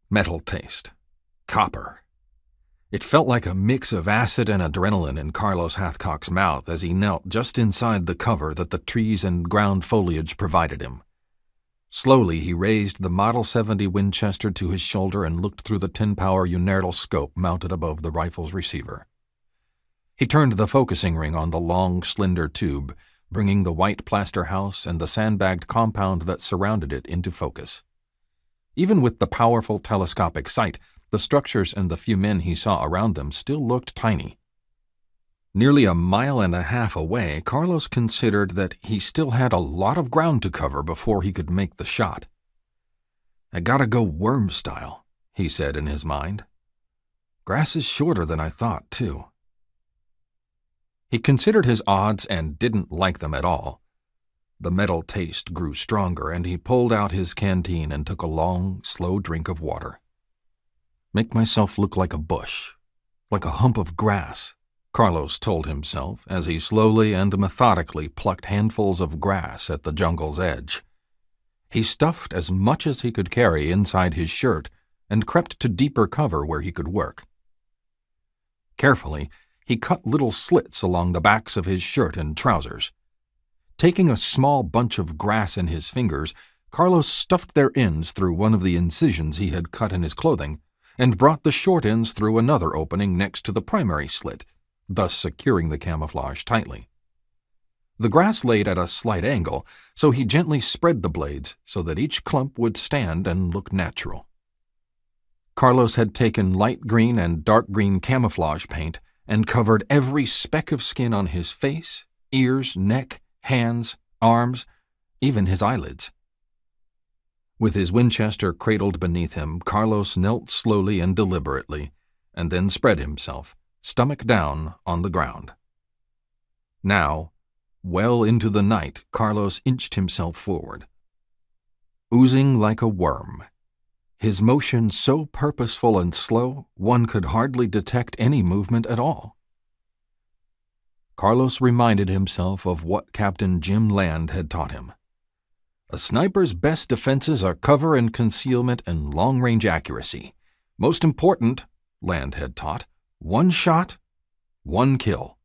Metal taste. Copper. It felt like a mix of acid and adrenaline in Carlos Hathcock's mouth as he knelt just inside the cover that the trees and ground foliage provided him. Slowly he raised the Model 70 Winchester to his shoulder and looked through the 10-power Unertl scope mounted above the rifle's receiver. He turned the focusing ring on the long, slender tube, bringing the white plaster house and the sandbagged compound that surrounded it into focus. Even with the powerful telescopic sight, the structures and the few men he saw around them still looked tiny. Nearly a mile and a half away, Carlos considered that he still had a lot of ground to cover before he could make the shot. "I gotta go worm style," he said in his mind. "Grass is shorter than I thought, too." He considered his odds and didn't like them at all. The metal taste grew stronger, and he pulled out his canteen and took a long, slow drink of water. "Make myself look like a bush, like a hump of grass," Carlos told himself as he slowly and methodically plucked handfuls of grass at the jungle's edge. He stuffed as much as he could carry inside his shirt and crept to deeper cover where he could work. Carefully, he cut little slits along the backs of his shirt and trousers. Taking a small bunch of grass in his fingers, Carlos stuffed their ends through one of the incisions he had cut in his clothing and brought the short ends through another opening next to the primary slit, thus securing the camouflage tightly. The grass laid at a slight angle, so he gently spread the blades so that each clump would stand and look natural. Carlos had taken light green and dark green camouflage paint and covered every speck of skin on his face, ears, neck, hands, arms, even his eyelids. With his Winchester cradled beneath him, Carlos knelt slowly and deliberately, and then spread himself, stomach down, on the ground. Now, well into the night, Carlos inched himself forward. Oozing like a worm, his motion so purposeful and slow one could hardly detect any movement at all. Carlos reminded himself of what Captain Jim Land had taught him. A sniper's best defenses are cover and concealment and long-range accuracy. Most important, Land had taught, one shot, one kill.